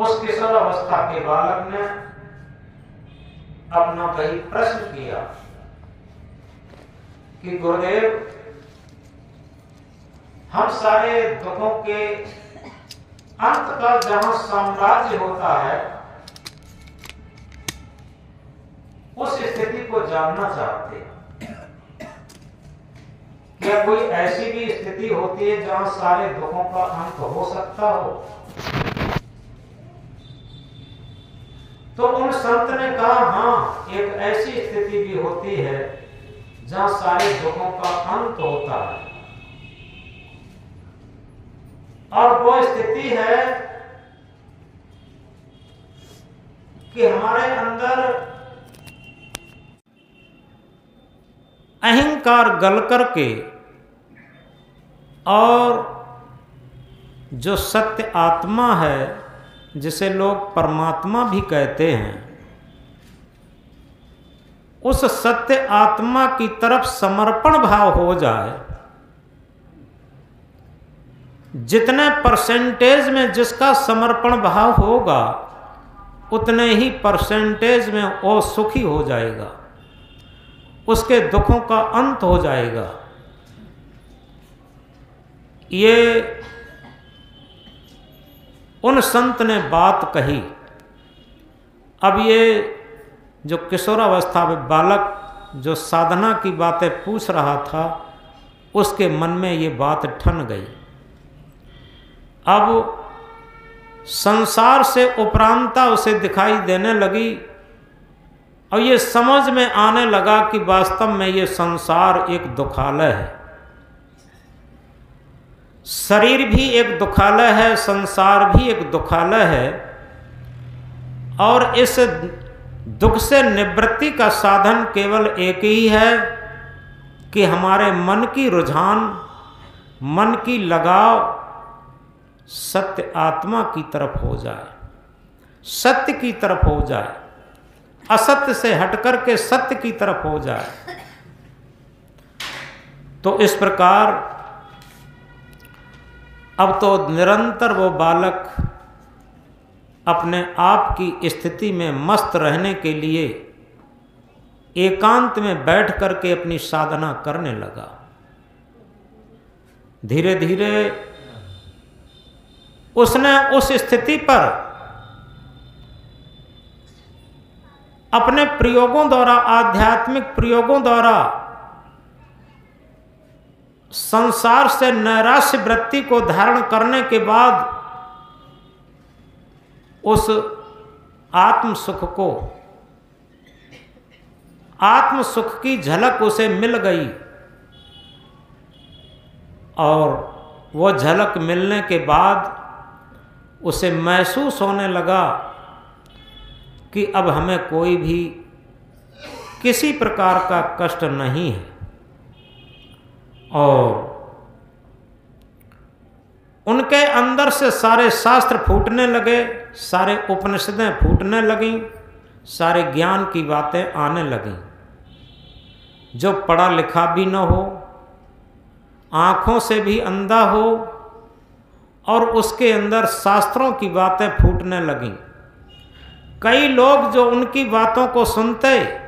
उस किशोरावस्था के बालक ने अपना कई प्रश्न किया कि गुरुदेव, हम सारे दुखों के अंत का जहां साम्राज्य होता है उस स्थिति को जानना चाहते हैं। क्या कोई ऐसी भी स्थिति होती है जहां सारे दुखों का अंत हो सकता हो? तो उन संत ने कहा, हाँ, एक ऐसी स्थिति भी होती है जहां सारे दुखों का अंत होता है, और वो स्थिति है कि हमारे अंदर अहंकार गल करके और जो सत्य आत्मा है, जिसे लोग परमात्मा भी कहते हैं, उस सत्य आत्मा की तरफ समर्पण भाव हो जाए। जितने परसेंटेज में जिसका समर्पण भाव होगा उतने ही परसेंटेज में वो सुखी हो जाएगा, उसके दुखों का अंत हो जाएगा। ये उन संत ने बात कही। अब ये जो किशोरावस्था में बालक जो साधना की बातें पूछ रहा था, उसके मन में ये बात ठन गई। अब संसार से उपरांता उसे दिखाई देने लगी और ये समझ में आने लगा कि वास्तव में ये संसार एक दुखालय है। शरीर भी एक दुखालय है, संसार भी एक दुखालय है, और इस दुख से निवृत्ति का साधन केवल एक ही है कि हमारे मन की रुझान, मन की लगाव सत्य आत्मा की तरफ हो जाए, सत्य की तरफ हो जाए, असत्य से हटकर के सत्य की तरफ हो जाए। तो इस प्रकार अब तो निरंतर वो बालक अपने आप की स्थिति में मस्त रहने के लिए एकांत में बैठ करके अपनी साधना करने लगा। धीरे धीरे उसने उस स्थिति पर अपने प्रयोगों द्वारा, आध्यात्मिक प्रयोगों द्वारा संसार से नैराश्य वृत्ति को धारण करने के बाद उस आत्म सुख को, आत्म सुख की झलक उसे मिल गई, और वो झलक मिलने के बाद उसे महसूस होने लगा कि अब हमें कोई भी किसी प्रकार का कष्ट नहीं है। और उनके अंदर से सारे शास्त्र फूटने लगे, सारे उपनिषदें फूटने लगीं, सारे ज्ञान की बातें आने लगीं। जो पढ़ा लिखा भी न हो, आँखों से भी अंधा हो, और उसके अंदर शास्त्रों की बातें फूटने लगीं। कई लोग जो उनकी बातों को सुनते,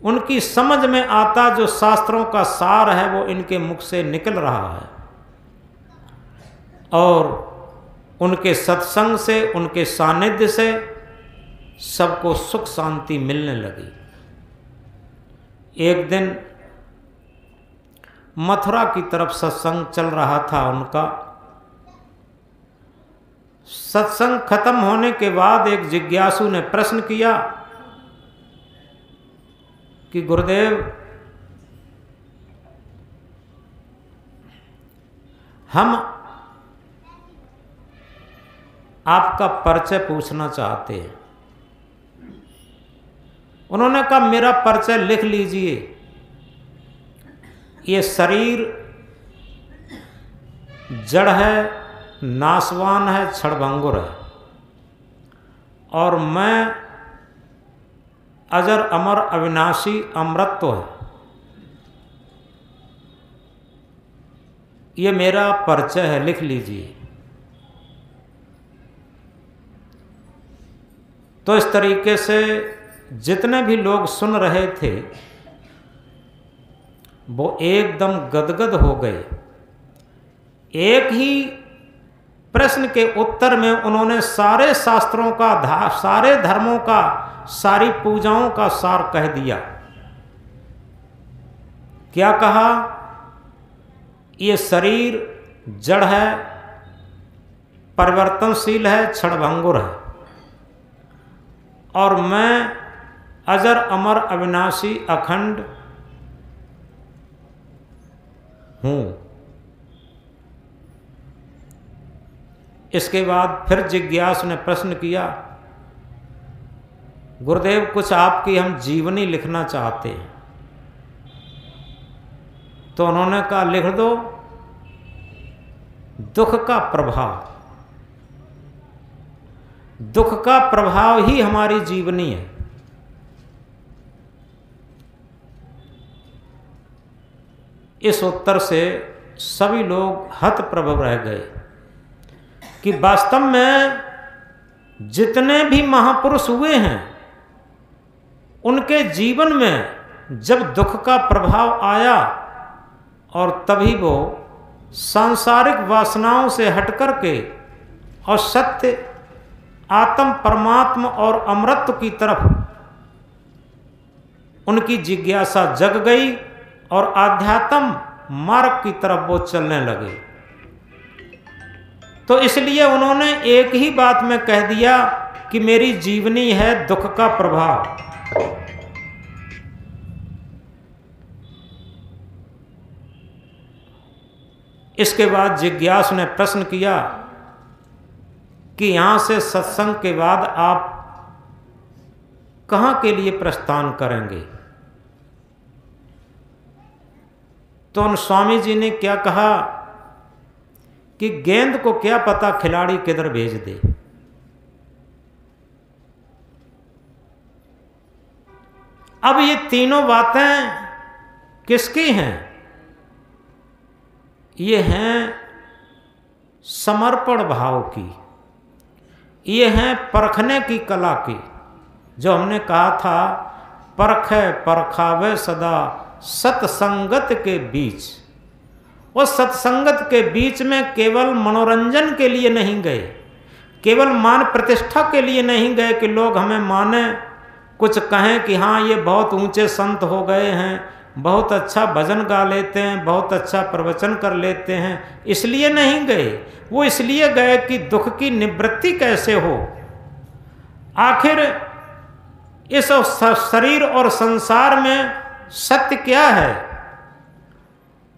उनकी समझ में आता जो शास्त्रों का सार है वो इनके मुख से निकल रहा है, और उनके सत्संग से, उनके सानिध्य से सबको सुख शांति मिलने लगी। एक दिन मथुरा की तरफ सत्संग चल रहा था उनका। सत्संग खत्म होने के बाद एक जिज्ञासु ने प्रश्न किया कि गुरुदेव, हम आपका परिचय पूछना चाहते हैं। उन्होंने कहा, मेरा परिचय लिख लीजिए। ये शरीर जड़ है, नाशवान है, क्षणभंगुर है, और मैं अजर अमर अविनाशी अमृतत्व है। ये मेरा परिचय है, लिख लीजिए। तो इस तरीके से जितने भी लोग सुन रहे थे वो एकदम गदगद हो गए। एक ही प्रश्न के उत्तर में उन्होंने सारे शास्त्रों का, सारे धर्मों का, सारी पूजाओं का सार कह दिया। क्या कहा? ये शरीर जड़ है, परिवर्तनशील है, क्षणभंगुर है, और मैं अजर अमर अविनाशी अखंड हूं। इसके बाद फिर जिज्ञासु ने प्रश्न किया, गुरुदेव कुछ आपकी हम जीवनी लिखना चाहते हैं। तो उन्होंने कहा लिख दो। दुख का प्रभाव, दुख का प्रभाव ही हमारी जीवनी है। इस उत्तर से सभी लोग हतप्रभ रह गए कि वास्तव में जितने भी महापुरुष हुए हैं उनके जीवन में जब दुख का प्रभाव आया और तभी वो सांसारिक वासनाओं से हट करके और सत्य आत्म परमात्मा और अमृत की तरफ उनकी जिज्ञासा जग गई और आध्यात्म मार्ग की तरफ वो चलने लगे। तो इसलिए उन्होंने एक ही बात में कह दिया कि मेरी जीवनी है दुख का प्रभाव। इसके बाद जिज्ञासु ने प्रश्न किया कि यहां से सत्संग के बाद आप कहां के लिए प्रस्थान करेंगे? तो उन स्वामी जी ने क्या कहा कि गेंद को क्या पता खिलाड़ी किधर भेज दे। अब ये तीनों बातें किसकी हैं? ये हैं समर्पण भाव की, ये हैं परखने की कला की। जो हमने कहा था, परखे परखावे सदा सत्संगत के बीच। वो सत्संगत के बीच में केवल मनोरंजन के लिए नहीं गए, केवल मान प्रतिष्ठा के लिए नहीं गए कि लोग हमें माने, कुछ कहें कि हाँ ये बहुत ऊंचे संत हो गए हैं, बहुत अच्छा भजन गा लेते हैं, बहुत अच्छा प्रवचन कर लेते हैं, इसलिए नहीं गए। वो इसलिए गए कि दुख की निवृत्ति कैसे हो। आखिर इस शरीर और संसार में सत्य क्या है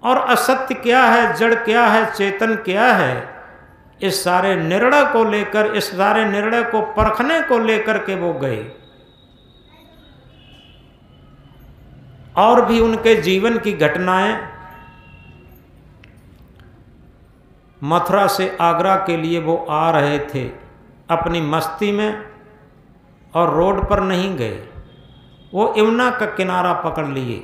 और असत्य क्या है, जड़ क्या है, चेतन क्या है, इस सारे निर्णय को लेकर, इस सारे निर्णय को परखने को लेकर के वो गए। और भी उनके जीवन की घटनाएं, मथुरा से आगरा के लिए वो आ रहे थे अपनी मस्ती में, और रोड पर नहीं गए, वो यमुना का किनारा पकड़ लिए।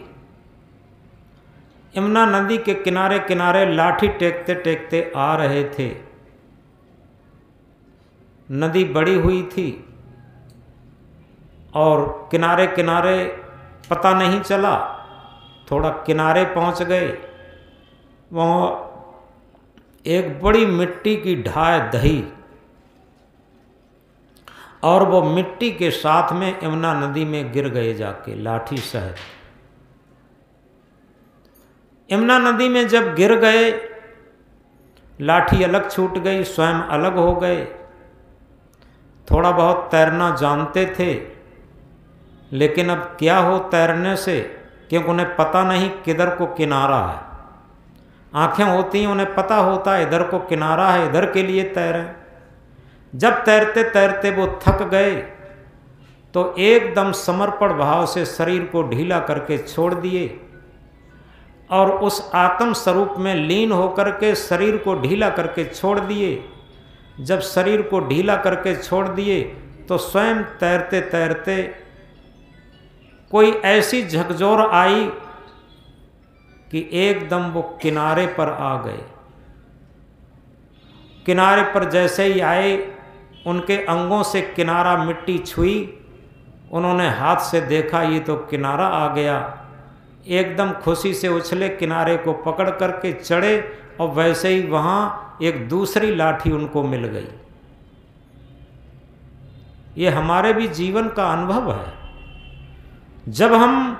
यमुना नदी के किनारे किनारे लाठी टेकते टेकते आ रहे थे। नदी बड़ी हुई थी और किनारे किनारे पता नहीं चला, थोड़ा किनारे पहुंच गए, वहाँ एक बड़ी मिट्टी की ढाय दही, और वो मिट्टी के साथ में यमुना नदी में गिर गए जाके लाठी सहित। यमुना नदी में जब गिर गए, लाठी अलग छूट गई, स्वयं अलग हो गए। थोड़ा बहुत तैरना जानते थे, लेकिन अब क्या हो तैरने से, क्योंकि उन्हें पता नहीं किधर को किनारा है। आंखें होती हैं, उन्हें पता होता है इधर को किनारा है, इधर के लिए तैरें। जब तैरते तैरते वो थक गए तो एकदम समर्पण भाव से शरीर को ढीला करके छोड़ दिए और उस आत्म स्वरूप में लीन होकर के शरीर को ढीला करके छोड़ दिए। जब शरीर को ढीला करके छोड़ दिए तो स्वयं तैरते तैरते कोई ऐसी झकझोर आई कि एकदम वो किनारे पर आ गए। किनारे पर जैसे ही आए, उनके अंगों से किनारा मिट्टी छुई, उन्होंने हाथ से देखा ये तो किनारा आ गया, एकदम खुशी से उछले, किनारे को पकड़ करके चढ़े और वैसे ही वहाँ एक दूसरी लाठी उनको मिल गई। ये हमारे भी जीवन का अनुभव है। जब हम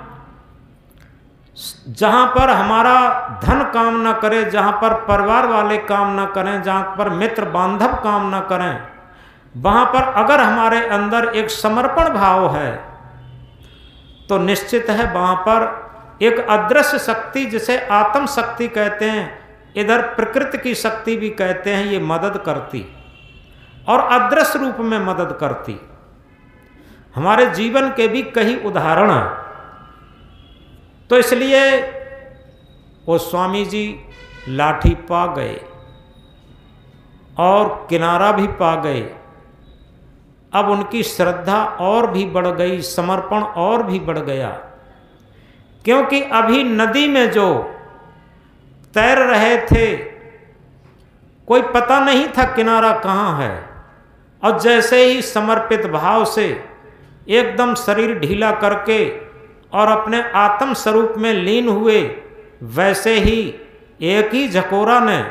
जहाँ पर हमारा धन काम न करे, जहाँ पर परिवार वाले काम न करें, जहाँ पर मित्र बांधव काम न करें, वहाँ पर अगर हमारे अंदर एक समर्पण भाव है तो निश्चित है वहाँ पर एक अदृश्य शक्ति, जिसे आत्म शक्ति कहते हैं, इधर प्रकृति की शक्ति भी कहते हैं, ये मदद करती और अदृश्य रूप में मदद करती। हमारे जीवन के भी कई उदाहरण हैं। तो इसलिए वो स्वामी जी लाठी पा गए और किनारा भी पा गए। अब उनकी श्रद्धा और भी बढ़ गई, समर्पण और भी बढ़ गया, क्योंकि अभी नदी में जो तैर रहे थे कोई पता नहीं था किनारा कहाँ है, और जैसे ही समर्पित भाव से एकदम शरीर ढीला करके और अपने आत्म स्वरूप में लीन हुए, वैसे ही एक ही झकोरा ने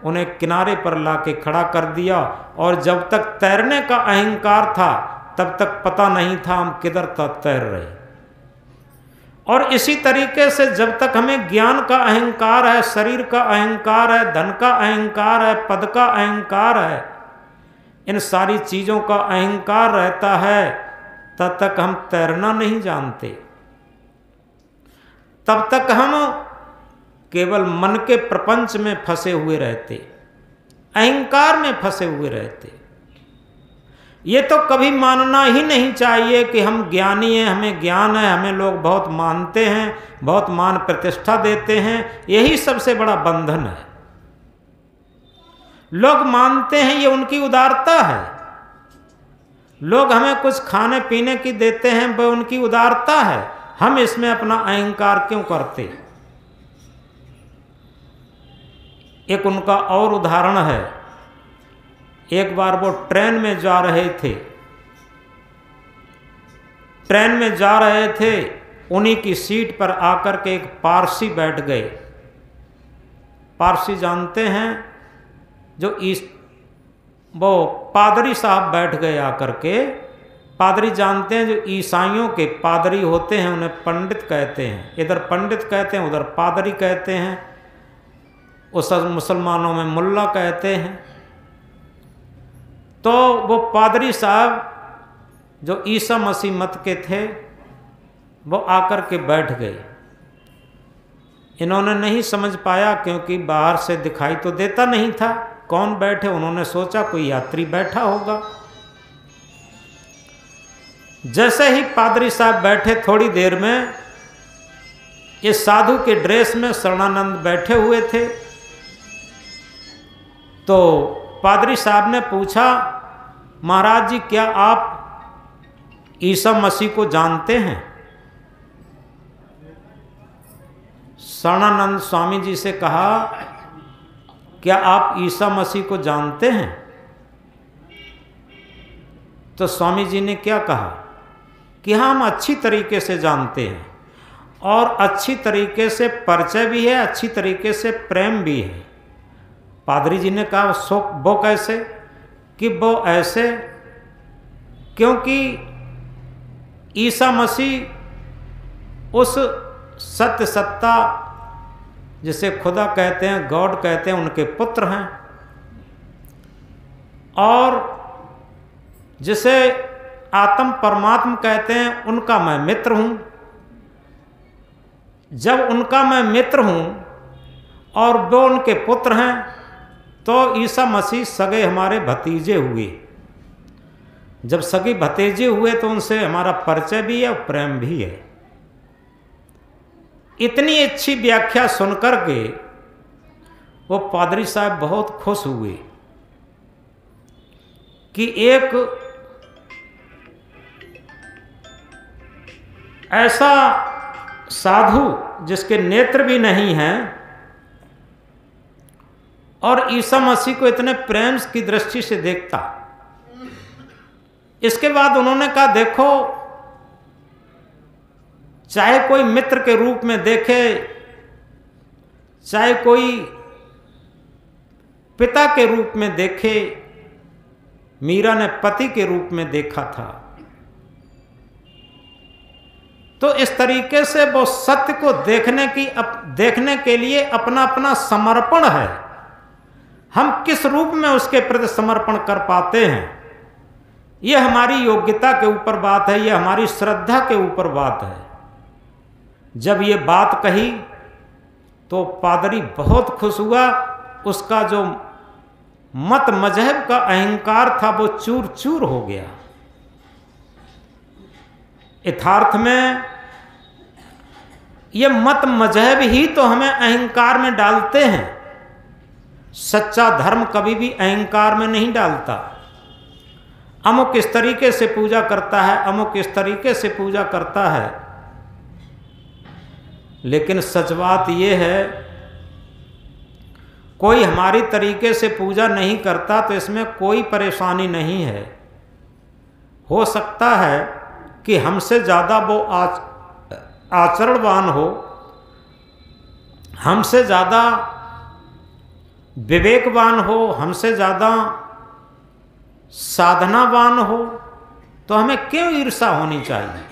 उन्हें किनारे पर लाके खड़ा कर दिया। और जब तक तैरने का अहंकार था तब तक पता नहीं था हम किधर तक तैर रहे। और इसी तरीके से जब तक हमें ज्ञान का अहंकार है, शरीर का अहंकार है, धन का अहंकार है, पद का अहंकार है, इन सारी चीज़ों का अहंकार रहता है, तब तक हम तैरना नहीं जानते। तब तक हम केवल मन के प्रपंच में फंसे हुए रहते, अहंकार में फंसे हुए रहते। ये तो कभी मानना ही नहीं चाहिए कि हम ज्ञानी हैं, हमें ज्ञान है, हमें लोग बहुत मानते हैं, बहुत मान प्रतिष्ठा देते हैं। यही सबसे बड़ा बंधन है। लोग मानते हैं, ये उनकी उदारता है। लोग हमें कुछ खाने पीने की देते हैं, वह उनकी उदारता है। हम इसमें अपना अहंकार क्यों करते? एक उनका और उदाहरण है। एक बार वो ट्रेन में जा रहे थे, ट्रेन में जा रहे थे, उन्हीं की सीट पर आकर के एक पारसी बैठ गए। पारसी जानते हैं, जो वो पादरी साहब बैठ गए आकर के। पादरी जानते हैं, जो ईसाइयों के पादरी होते हैं उन्हें पंडित कहते हैं। इधर पंडित कहते हैं, उधर पादरी कहते हैं, उस मुसलमानों में मुल्ला कहते हैं। तो वो पादरी साहब जो ईसा मसीह मत के थे, वो आकर के बैठ गए। इन्होंने नहीं समझ पाया, क्योंकि बाहर से दिखाई तो देता नहीं था कौन बैठे। उन्होंने सोचा कोई यात्री बैठा होगा। जैसे ही पादरी साहब बैठे, थोड़ी देर में इस साधु के ड्रेस में शरणानंद बैठे हुए थे। तो पादरी साहब ने पूछा, महाराज जी क्या आप ईसा मसीह को जानते हैं? शरणानंद स्वामी जी से कहा, क्या आप ईसा मसीह को जानते हैं? तो स्वामी जी ने क्या कहा कि हाँ, हम अच्छी तरीके से जानते हैं, और अच्छी तरीके से परिचय भी है, अच्छी तरीके से प्रेम भी है। पादरी जी ने कहा, वो कैसे? कि वो ऐसे क्योंकि ईसा मसीह उस सत्य सत्ता, जिसे खुदा कहते हैं, गॉड कहते हैं, उनके पुत्र हैं, और जिसे आत्म परमात्मा कहते हैं, उनका मैं मित्र हूं। जब उनका मैं मित्र हूं और वो उनके पुत्र हैं, तो ईसा मसीह सगे हमारे भतीजे हुए। जब सगे भतीजे हुए तो उनसे हमारा परिचय भी है और प्रेम भी है। इतनी अच्छी व्याख्या सुनकर के वो पादरी साहब बहुत खुश हुए कि एक ऐसा साधु जिसके नेत्र भी नहीं हैं और ईसा मसीह को इतने प्रेम की दृष्टि से देखता, इसके बाद उन्होंने कहा देखो, चाहे कोई मित्र के रूप में देखे, चाहे कोई पिता के रूप में देखे, मीरा ने पति के रूप में देखा था। तो इस तरीके से वो सत्य को देखने के लिए अपना अपना समर्पण है। हम किस रूप में उसके प्रति समर्पण कर पाते हैं, यह हमारी योग्यता के ऊपर बात है, यह हमारी श्रद्धा के ऊपर बात है। जब ये बात कही तो पादरी बहुत खुश हुआ। उसका जो मत मजहब का अहंकार था वो चूर चूर हो गया। यथार्थ में ये मत मजहब ही तो हमें अहंकार में डालते हैं। सच्चा धर्म कभी भी अहंकार में नहीं डालता। अमुक इस तरीके से पूजा करता है, अमुक इस तरीके से पूजा करता है, लेकिन सच बात यह है कोई हमारी तरीके से पूजा नहीं करता तो इसमें कोई परेशानी नहीं है। हो सकता है कि हमसे ज़्यादा वो आचरणवान हो, हमसे ज़्यादा विवेकवान हो, हमसे ज़्यादा साधनावान हो, तो हमें क्यों ईर्षा होनी चाहिए।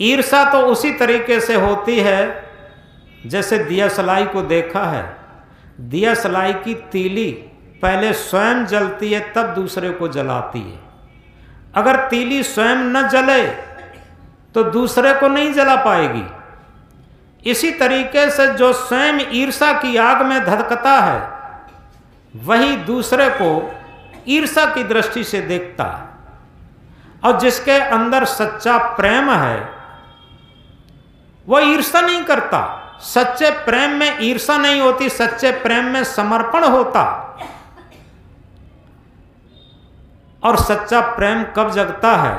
ईर्षा तो उसी तरीके से होती है जैसे दिया सलाई को देखा है। दिया सलाई की तीली पहले स्वयं जलती है तब दूसरे को जलाती है। अगर तीली स्वयं न जले तो दूसरे को नहीं जला पाएगी। इसी तरीके से जो स्वयं ईर्षा की आग में धधकता है वही दूसरे को ईर्षा की दृष्टि से देखता है। और जिसके अंदर सच्चा प्रेम है वह ईर्षा नहीं करता। सच्चे प्रेम में ईर्षा नहीं होती, सच्चे प्रेम में समर्पण होता। और सच्चा प्रेम कब जगता है?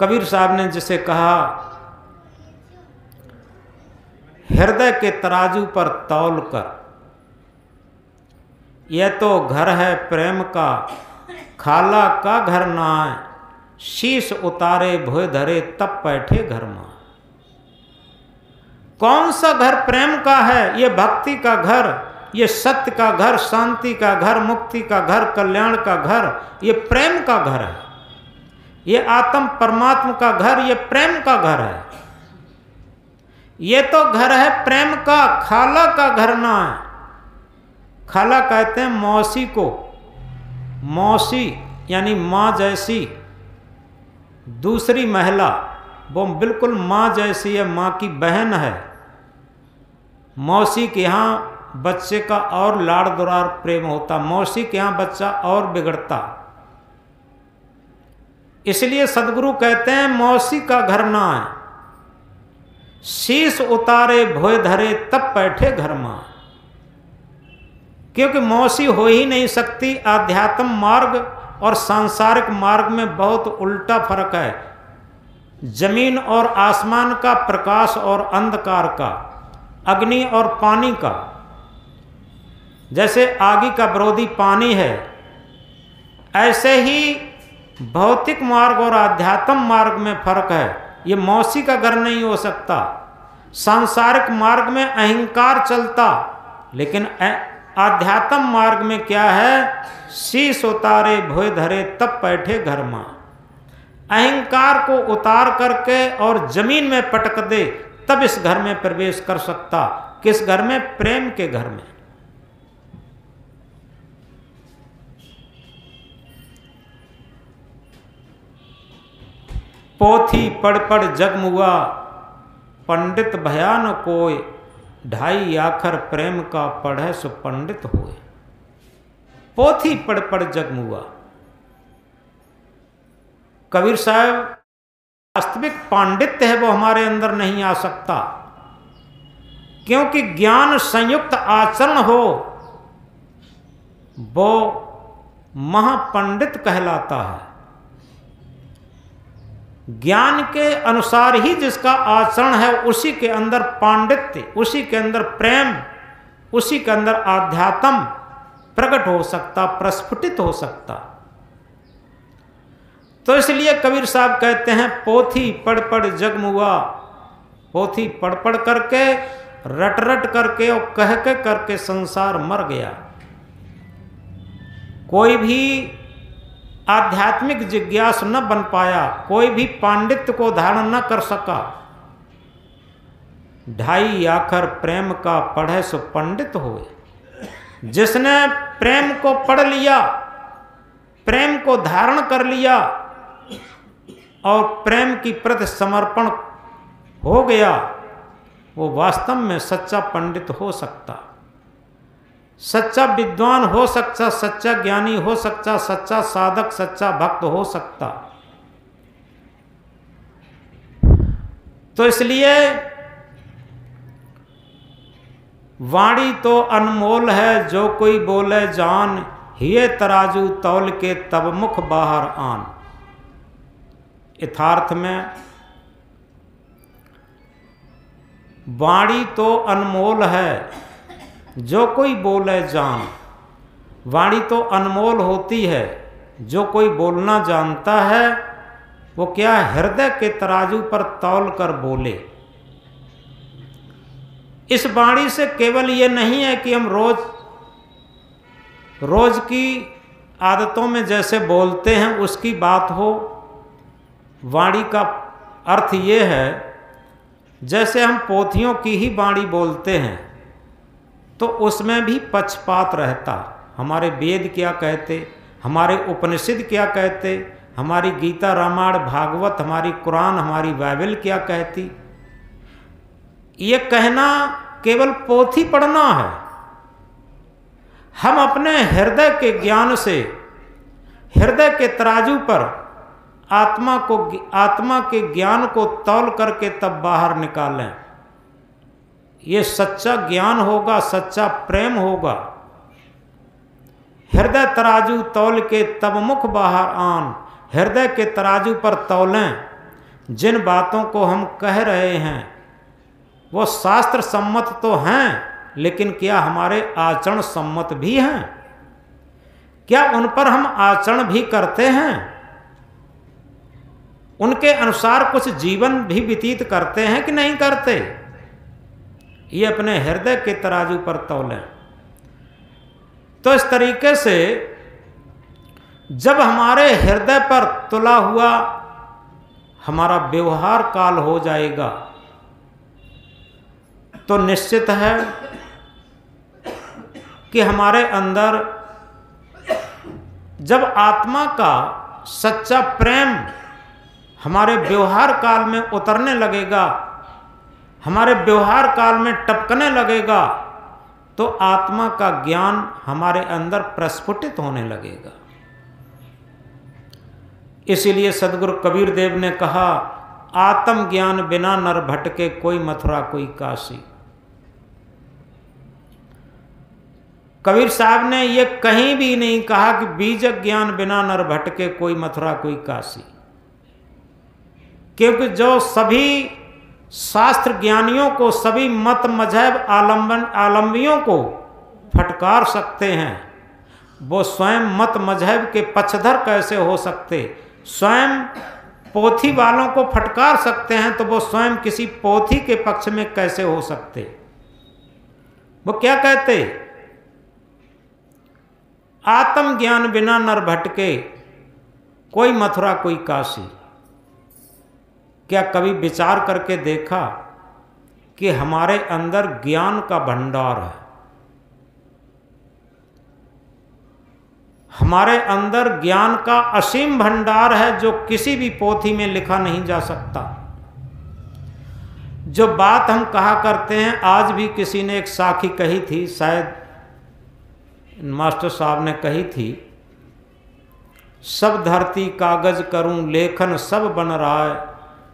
कबीर साहब ने जिसे कहा, हृदय के तराजू पर तौल कर, यह तो घर है प्रेम का, खाला का घर ना है, शीश उतारे भोय धरे तब बैठे घर में। कौन सा घर प्रेम का है? ये भक्ति का घर, ये सत्य का घर, शांति का घर, मुक्ति का घर, कल्याण का घर, ये प्रेम का घर है। ये आत्म परमात्मा का घर, ये प्रेम का घर है। ये तो घर है प्रेम का, खाला का घर ना है। खाला कहते हैं मौसी को। मौसी यानी माँ जैसी दूसरी महिला, वो बिल्कुल माँ जैसी है, माँ की बहन है। मौसी के यहाँ बच्चे का और लाड़ दुलार प्रेम होता, मौसी के यहाँ बच्चा और बिगड़ता। इसलिए सदगुरु कहते हैं मौसी का घर ना है, शीश उतारे भोय धरे तब बैठे घर में। क्योंकि मौसी हो ही नहीं सकती। आध्यात्म मार्ग और सांसारिक मार्ग में बहुत उल्टा फर्क है। जमीन और आसमान का, प्रकाश और अंधकार का, अग्नि और पानी का। जैसे आगी का विरोधी पानी है, ऐसे ही भौतिक मार्ग और आध्यात्म मार्ग में फर्क है। ये मौसी का घर नहीं हो सकता। सांसारिक मार्ग में अहंकार चलता, लेकिन आध्यात्म मार्ग में क्या है? शीश उतारे भोय धरे तब बैठे घर में। अहंकार को उतार करके और जमीन में पटक दे तब इस घर में प्रवेश कर सकता। किस घर में? प्रेम के घर में। पोथी पढ़ पढ़ जगमुआ, पंडित भयान कोय, ढाई आखर प्रेम का पढ़े सो पंडित होए। पोथी पढ़ पढ़ जगमुआ। कबीर साहब, वास्तविक पांडित्य है वो हमारे अंदर नहीं आ सकता, क्योंकि ज्ञान संयुक्त आचरण हो वो महापंडित कहलाता है। ज्ञान के अनुसार ही जिसका आचरण है उसी के अंदर पांडित्य, उसी के अंदर प्रेम, उसी के अंदर आध्यात्म, प्रकट हो सकता, प्रस्फुटित हो सकता। तो इसलिए कबीर साहब कहते हैं, पोथी पढ़ पढ़ जगमुआ, पोथी पढ़ पढ़ करके, रट रट करके और कह के करके संसार मर गया। कोई भी आध्यात्मिक जिज्ञास न बन पाया, कोई भी पांडित्य को धारण न कर सका। ढाई आखर प्रेम का पढ़े सो पंडित होए। जिसने प्रेम को पढ़ लिया, प्रेम को धारण कर लिया और प्रेम की प्रति समर्पण हो गया, वो वास्तव में सच्चा पंडित हो सकता, सच्चा विद्वान हो सकता, सच्चा ज्ञानी हो सकता, सच्चा साधक, सच्चा भक्त हो सकता। तो इसलिए वाणी तो अनमोल है, जो कोई बोले जान, हिये तराजू तौल के तब मुख बाहर आन। यथार्थ में वाणी तो अनमोल है, जो कोई बोले जान। वाणी तो अनमोल होती है, जो कोई बोलना जानता है वो क्या हृदय के तराजू पर तौल कर बोले। इस वाणी से केवल ये नहीं है कि हम रोज की आदतों में जैसे बोलते हैं उसकी बात हो। वाणी का अर्थ ये है, जैसे हम पोथियों की ही वाणी बोलते हैं तो उसमें भी पक्षपात रहता। हमारे वेद क्या कहते, हमारे उपनिषद क्या कहते, हमारी गीता रामायण भागवत, हमारी कुरान, हमारी बाइबल क्या कहती। ये कहना केवल पोथी पढ़ना है। हम अपने हृदय के ज्ञान से, हृदय के तराजू पर आत्मा के ज्ञान को तौल करके तब बाहर निकालें। ये सच्चा ज्ञान होगा, सच्चा प्रेम होगा। हृदय तराजू तौल के तब मुख बाहर आन। हृदय के तराजू पर तौलें। जिन बातों को हम कह रहे हैं वो शास्त्र सम्मत तो हैं, लेकिन क्या हमारे आचरण सम्मत भी हैं? क्या उन पर हम आचरण भी करते हैं? उनके अनुसार कुछ जीवन भी व्यतीत करते हैं कि नहीं करते? ये अपने हृदय के तराजू पर तौलें। तो इस तरीके से जब हमारे हृदय पर तुला हुआ हमारा व्यवहार काल हो जाएगा तो निश्चित है कि हमारे अंदर जब आत्मा का सच्चा प्रेम हमारे व्यवहार काल में उतरने लगेगा, हमारे व्यवहार काल में टपकने लगेगा, तो आत्मा का ज्ञान हमारे अंदर प्रस्फुटित होने लगेगा। इसीलिए सदगुरु कबीर देव ने कहा, आत्म ज्ञान बिना नर भटके, कोई मथुरा कोई काशी। कबीर साहब ने यह कहीं भी नहीं कहा कि बीज ज्ञान बिना नर भटके, कोई मथुरा कोई काशी। क्योंकि जो सभी शास्त्र ज्ञानियों को, सभी मत मजहब आलम्बियों को फटकार सकते हैं, वो स्वयं मत मजहब के पक्षधर कैसे हो सकते? स्वयं पोथी वालों को फटकार सकते हैं तो वो स्वयं किसी पोथी के पक्ष में कैसे हो सकते? वो क्या कहते? आत्म ज्ञान बिना नर भटके, कोई मथुरा कोई काशी। क्या कभी विचार करके देखा कि हमारे अंदर ज्ञान का भंडार है, हमारे अंदर ज्ञान का असीम भंडार है जो किसी भी पोथी में लिखा नहीं जा सकता। जो बात हम कहा करते हैं, आज भी किसी ने एक साखी कही थी, शायद मास्टर साहब ने कही थी, सब धरती कागज करूं लेखन सब बन रहा है,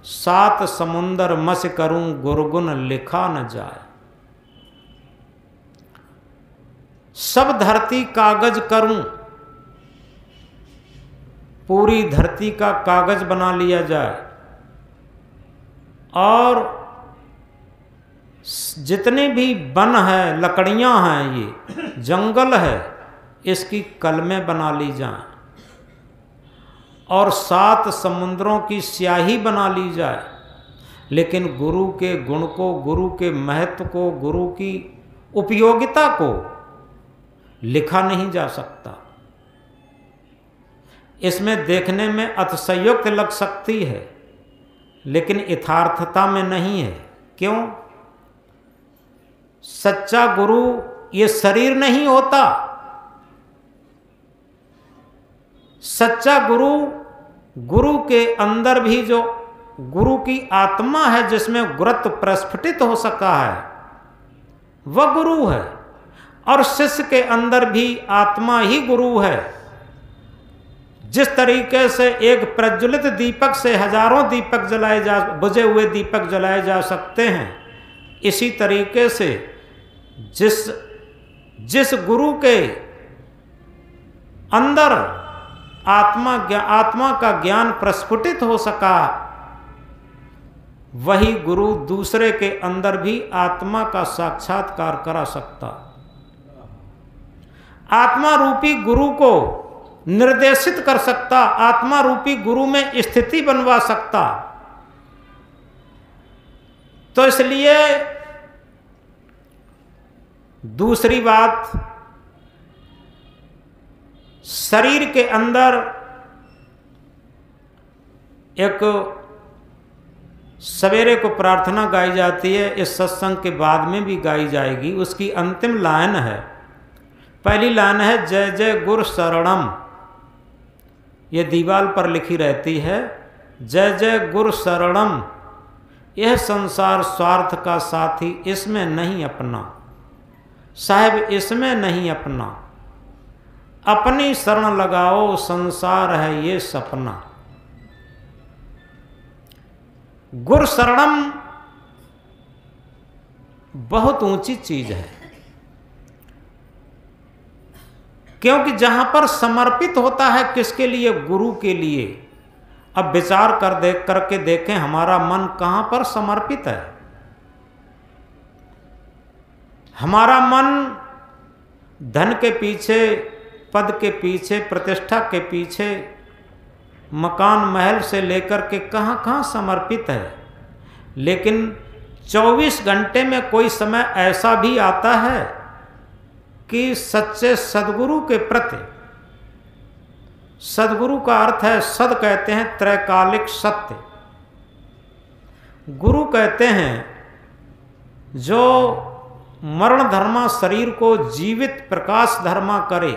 सात समुंदर मस करूं गुरगुन लिखा न जाए। सब धरती कागज करूं, पूरी धरती का कागज बना लिया जाए और जितने भी वन है, लकड़ियां हैं, ये जंगल है, इसकी कलमें बना ली जाएं और 7 समुद्रों की स्याही बना ली जाए, लेकिन गुरु के गुण को, गुरु के महत्व को, गुरु की उपयोगिता को लिखा नहीं जा सकता। इसमें देखने में अतिशयोक्त लग सकती है, लेकिन यथार्थता में नहीं है। क्यों? सच्चा गुरु ये शरीर नहीं होता। सच्चा गुरु, गुरु के अंदर भी जो गुरु की आत्मा है, जिसमें गुरुत्व प्रस्फुटित हो सका है, वह गुरु है। और शिष्य के अंदर भी आत्मा ही गुरु है। जिस तरीके से एक प्रज्वलित दीपक से हजारों दीपक बुझे हुए दीपक जलाए जा सकते हैं, इसी तरीके से जिस गुरु के अंदर आत्मा का ज्ञान प्रस्फुटित हो सका, वही गुरु दूसरे के अंदर भी आत्मा का साक्षात्कार करा सकता। आत्मा रूपी गुरु को निर्देशित कर सकता, आत्मा रूपी गुरु में स्थिति बनवा सकता। तो इसलिए दूसरी बात, शरीर के अंदर एक सवेरे को प्रार्थना गाई जाती है, इस सत्संग के बाद में भी गाई जाएगी। उसकी अंतिम लाइन है, पहली लाइन है जय जय गुरु शरणम, ये दीवाल पर लिखी रहती है। जय जय गुरु शरणम, यह संसार स्वार्थ का साथी, इसमें नहीं अपना साहेब, इसमें नहीं अपना, अपनी शरण लगाओ, संसार है ये सपना। गुरु शरणम बहुत ऊंची चीज है, क्योंकि जहां पर समर्पित होता है किसके लिए? गुरु के लिए। अब विचार करके देखें हमारा मन कहां पर समर्पित है। हमारा मन धन के पीछे, पद के पीछे, प्रतिष्ठा के पीछे, मकान महल से लेकर के कहां समर्पित है। लेकिन 24 घंटे में कोई समय ऐसा भी आता है कि सच्चे सदगुरु के प्रति, सदगुरु का अर्थ है, सद कहते हैं त्रैकालिक सत्य, गुरु कहते हैं जो मरण धर्मा शरीर को जीवित प्रकाश धर्मा करे।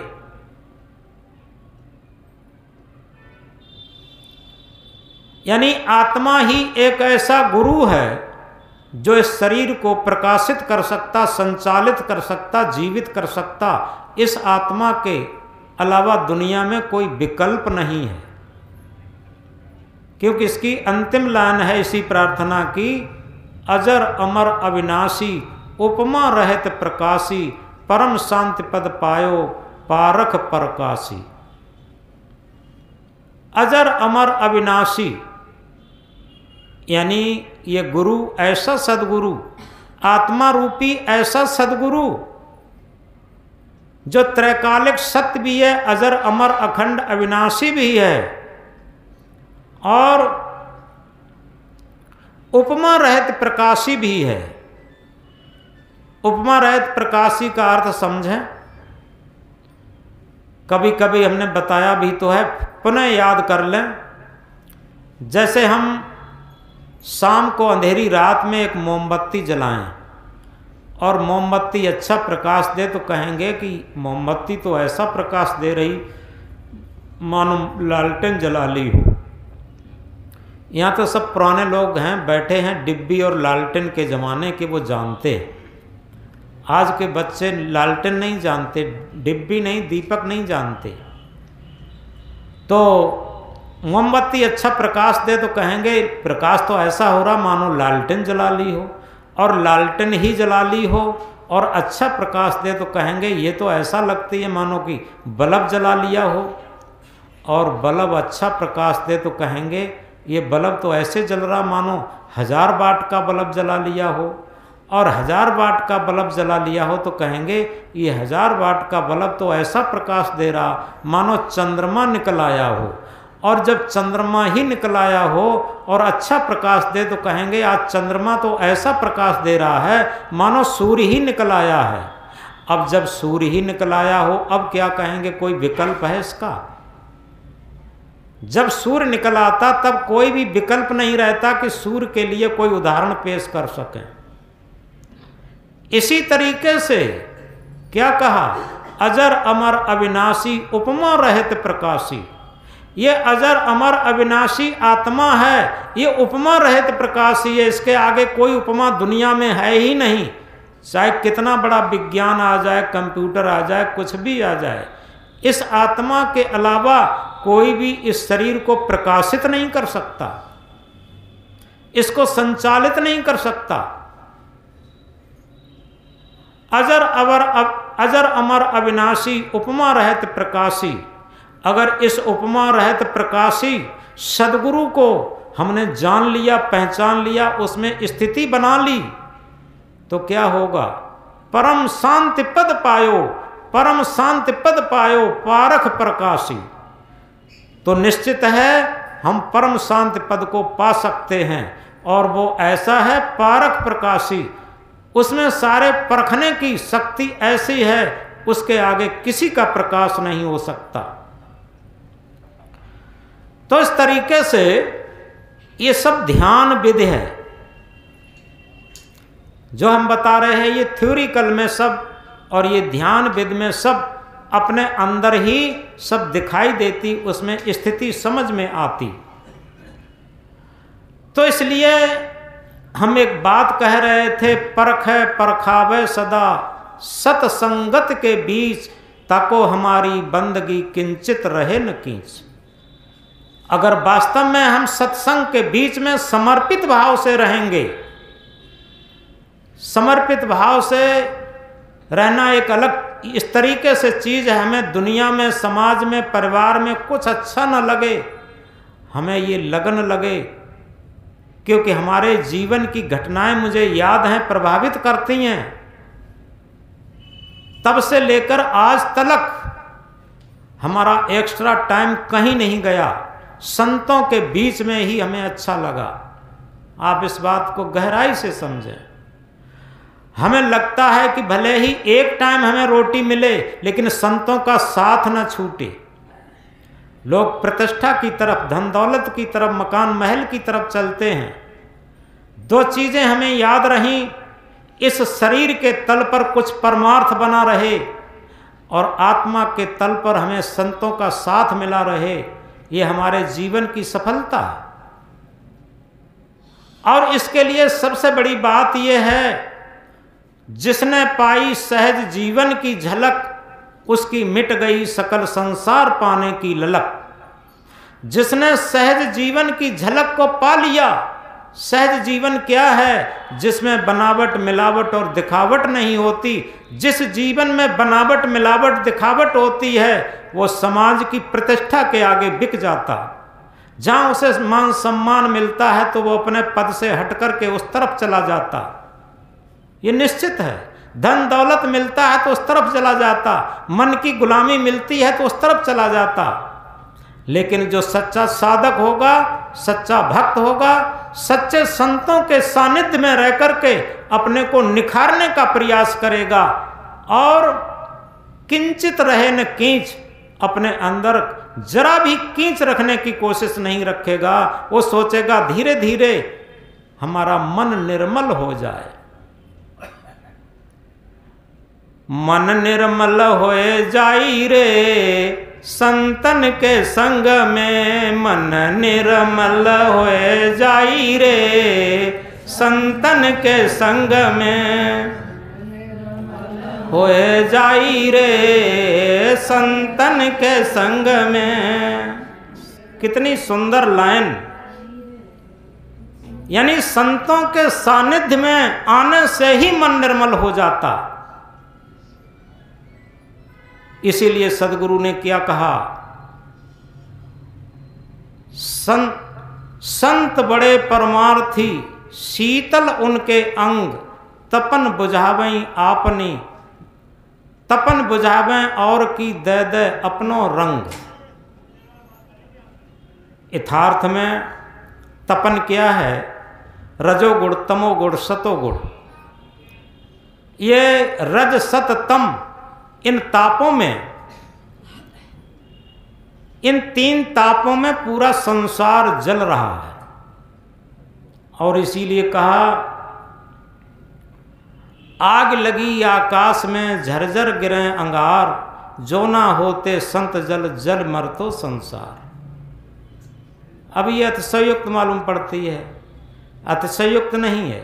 यानी आत्मा ही एक ऐसा गुरु है जो इस शरीर को प्रकाशित कर सकता, संचालित कर सकता, जीवित कर सकता। इस आत्मा के अलावा दुनिया में कोई विकल्प नहीं है, क्योंकि इसकी अंतिम लाइन है इसी प्रार्थना की, अजर अमर अविनाशी, उपमा रहत प्रकाशी, परम शांति पद पायो, पारख परकाशी। अजर अमर अविनाशी यानी ये गुरु ऐसा सदगुरु, आत्मा रूपी ऐसा सदगुरु जो त्रैकालिक सत्य भी है, अजर अमर अखंड अविनाशी भी है, और उपमा रहित प्रकाशी भी है। उपमा रहित प्रकाशी का अर्थ समझें, कभी कभी हमने बताया भी तो है, पुनः याद कर लें। जैसे हम शाम को अंधेरी रात में एक मोमबत्ती जलाएं और मोमबत्ती अच्छा प्रकाश दे तो कहेंगे कि मोमबत्ती तो ऐसा प्रकाश दे रही मानो लालटेन जला ली हो। यहाँ तो सब पुराने लोग हैं, बैठे हैं डिब्बी और लालटेन के ज़माने के, वो जानते। आज के बच्चे लालटेन नहीं जानते, डिब्बी नहीं, दीपक नहीं जानते। तो मोमबत्ती अच्छा प्रकाश दे तो कहेंगे प्रकाश तो ऐसा हो रहा मानो लालटेन जला ली हो, और लालटेन ही जला ली हो। और अच्छा प्रकाश दे तो कहेंगे ये तो ऐसा लगती है मानो कि बल्ब जला लिया हो, और बल्ब अच्छा प्रकाश दे तो कहेंगे ये बल्ब तो ऐसे जल रहा मानो 1000 वाट का बल्ब जला लिया हो। और 1000 वाट का बल्ब जला लिया हो तो कहेंगे ये 1000 वाट का बल्ब तो ऐसा प्रकाश दे रहा मानो चंद्रमा निकल आया हो। और जब चंद्रमा ही निकल आया हो और अच्छा प्रकाश दे तो कहेंगे आज चंद्रमा तो ऐसा प्रकाश दे रहा है मानो सूर्य ही निकल आया है। अब जब सूर्य ही निकल आया हो अब क्या कहेंगे, कोई विकल्प है इसका? जब सूर्य निकल आता तब कोई भी विकल्प नहीं रहता कि सूर्य के लिए कोई उदाहरण पेश कर सकें। इसी तरीके से क्या कहा, अजर अमर अविनाशी उपमा रहित प्रकाशी। ये अजर अमर अविनाशी आत्मा है, ये उपमा रहित प्रकाशी है, इसके आगे कोई उपमा दुनिया में है ही नहीं। चाहे कितना बड़ा विज्ञान आ जाए, कंप्यूटर आ जाए, कुछ भी आ जाए, इस आत्मा के अलावा कोई भी इस शरीर को प्रकाशित नहीं कर सकता, इसको संचालित नहीं कर सकता। अजर अमर अविनाशी उपमा रहित प्रकाशी। अगर इस उपमा रहित प्रकाशी सदगुरु को हमने जान लिया, पहचान लिया, उसमें स्थिति बना ली तो क्या होगा, परम शांति पद पायो, परम शांति पद पायो पारख प्रकाशी। तो निश्चित है हम परम शांति पद को पा सकते हैं और वो ऐसा है पारख प्रकाशी, उसमें सारे परखने की शक्ति ऐसी है उसके आगे किसी का प्रकाश नहीं हो सकता। तो इस तरीके से ये सब ध्यान विधि है जो हम बता रहे हैं, ये थ्योरिकल में सब और ये ध्यान विधि में सब अपने अंदर ही सब दिखाई देती, उसमें स्थिति समझ में आती। तो इसलिए हम एक बात कह रहे थे, परखै परखावे सदा सतसंगत के बीच, ताको हमारी बंदगी किंचित रहे न कींच। अगर वास्तव में हम सत्संग के बीच में समर्पित भाव से रहेंगे, समर्पित भाव से रहना एक अलग इस तरीके से चीज है, हमें दुनिया में, समाज में, परिवार में कुछ अच्छा न लगे, हमें ये लगन लगे, क्योंकि हमारे जीवन की घटनाएं मुझे याद हैं, प्रभावित करती हैं। तब से लेकर आज तक हमारा एक्स्ट्रा टाइम कहीं नहीं गया, संतों के बीच में ही हमें अच्छा लगा। आप इस बात को गहराई से समझें। हमें लगता है कि भले ही एक टाइम हमें रोटी मिले लेकिन संतों का साथ न छूटे। लोग प्रतिष्ठा की तरफ, धन दौलत की तरफ, मकान महल की तरफ चलते हैं। दो चीजें हमें याद रहीं, इस शरीर के तल पर कुछ परमार्थ बना रहे और आत्मा के तल पर हमें संतों का साथ मिला रहे, ये हमारे जीवन की सफलता है। और इसके लिए सबसे बड़ी बात यह है, जिसने पाई सहज जीवन की झलक, उसकी मिट गई सकल संसार पाने की ललक। जिसने सहज जीवन की झलक को पा लिया, सहज जीवन क्या है, जिसमें बनावट, मिलावट और दिखावट नहीं होती। जिस जीवन में बनावट, मिलावट, दिखावट होती है वो समाज की प्रतिष्ठा के आगे बिक जाता। जहां उसे मान सम्मान मिलता है तो वो अपने पद से हट करके उस तरफ चला जाता, ये निश्चित है। धन दौलत मिलता है तो उस तरफ चला जाता, मन की गुलामी मिलती है तो उस तरफ चला जाता। लेकिन जो सच्चा साधक होगा, सच्चा भक्त होगा, सच्चे संतों के सानिध्य में रह करके अपने को निखारने का प्रयास करेगा और किंचित रहे न कींच, अपने अंदर जरा भी कींच रखने की कोशिश नहीं रखेगा। वो सोचेगा धीरे धीरे हमारा मन निर्मल हो जाए। मन निर्मल होए जाई रे संतन के संग में, मन निर्मल होए जाई रे संतन के संग में, होए जाई रे संतन के संग में। कितनी सुंदर लाइन, यानी संतों के सानिध्य में आने से ही मन निर्मल हो जाता। इसीलिए सदगुरु ने क्या कहा, संत बड़े परमार्थी, शीतल उनके अंग, तपन बुझावें आपनी, तपन बुझावें और की दे दे अपनो रंग। यथार्थ में तपन क्या है? रजोगुण, तमोगुण, सतोगुण। ये रज सत तम, इन तापों में, इन तीन तापों में पूरा संसार जल रहा है। और इसीलिए कहा आग लगी आकाश में, झरझर गिरे अंगार, जो ना होते संत जल, जल मर तो संसार। अब ये अतिशयोक्त मालूम पड़ती है, अतिशयोक्त नहीं है।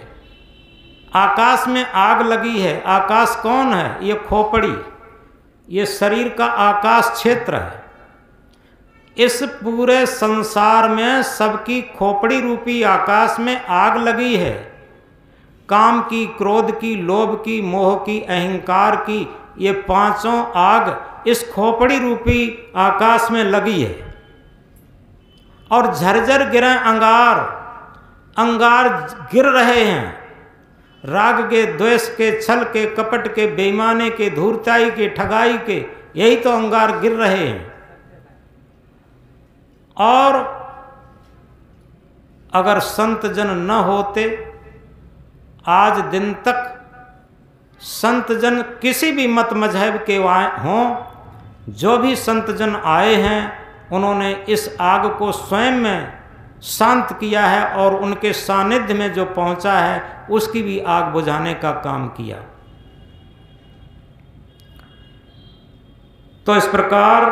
आकाश में आग लगी है। आकाश कौन है? ये खोपड़ी, ये शरीर का आकाश क्षेत्र है। इस पूरे संसार में सबकी खोपड़ी रूपी आकाश में आग लगी है। काम की, क्रोध की, लोभ की, मोह की, अहंकार की, ये पांचों आग इस खोपड़ी रूपी आकाश में लगी है। और झरझर गिरे अंगार, अंगार गिर रहे हैं। राग के, द्वेष के, छल के, कपट के, बेईमाने के, धूर्ताई के, ठगाई के, यही तो अंगार गिर रहे हैं। और अगर संत जन न होते, आज दिन तक संत जन किसी भी मत मजहब के हों, जो भी संत जन आए हैं उन्होंने इस आग को स्वयं में शांत किया है और उनके सानिध्य में जो पहुंचा है उसकी भी आग बुझाने का काम किया। तो इस प्रकार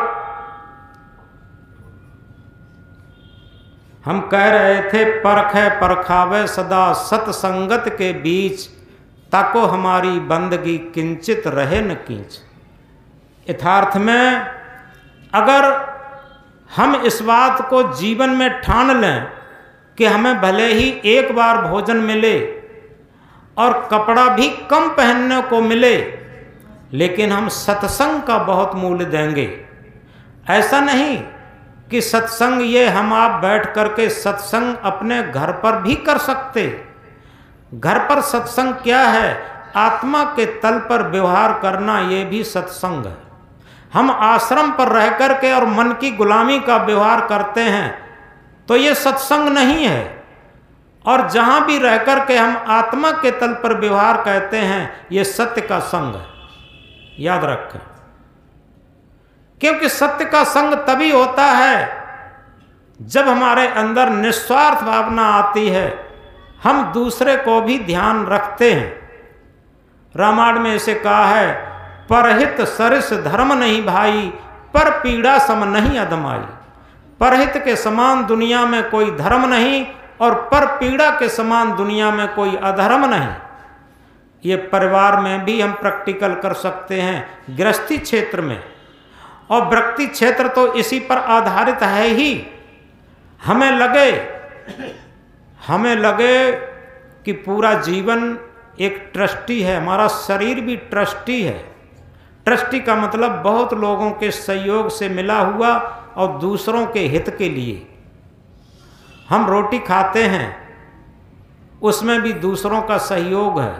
हम कह रहे थे, परखे परखावे सदा सतसंगत के बीच, ताको हमारी बंदगी किंचित रहे न कींच। यथार्थ में अगर हम इस बात को जीवन में ठान लें कि हमें भले ही एक बार भोजन मिले और कपड़ा भी कम पहनने को मिले, लेकिन हम सत्संग का बहुत मूल्य देंगे। ऐसा नहीं कि सत्संग ये हम आप बैठ करके सत्संग अपने घर पर भी कर सकते। घर पर सत्संग क्या है? आत्मा के तल पर व्यवहार करना, ये भी सत्संग है। हम आश्रम पर रह करके और मन की गुलामी का व्यवहार करते हैं तो ये सत्संग नहीं है। और जहां भी रह करके हम आत्मा के तल पर व्यवहार कहते हैं, ये सत्य का संग है। याद रखें, क्योंकि सत्य का संग तभी होता है जब हमारे अंदर निस्वार्थ भावना आती है, हम दूसरे को भी ध्यान रखते हैं। रामायण में इसे कहा है, परहित सरिस धर्म नहीं भाई, पर पीड़ा सम नहीं अदमाई। परहित के समान दुनिया में कोई धर्म नहीं और पर पीड़ा के समान दुनिया में कोई अधर्म नहीं। ये परिवार में भी हम प्रैक्टिकल कर सकते हैं, गृहस्थी क्षेत्र में, और व्यक्ति क्षेत्र तो इसी पर आधारित है ही। हमें लगे कि पूरा जीवन एक ट्रस्टी है, हमारा शरीर भी ट्रस्टी है। ट्रस्टी का मतलब बहुत लोगों के सहयोग से मिला हुआ और दूसरों के हित के लिए। हम रोटी खाते हैं, उसमें भी दूसरों का सहयोग है।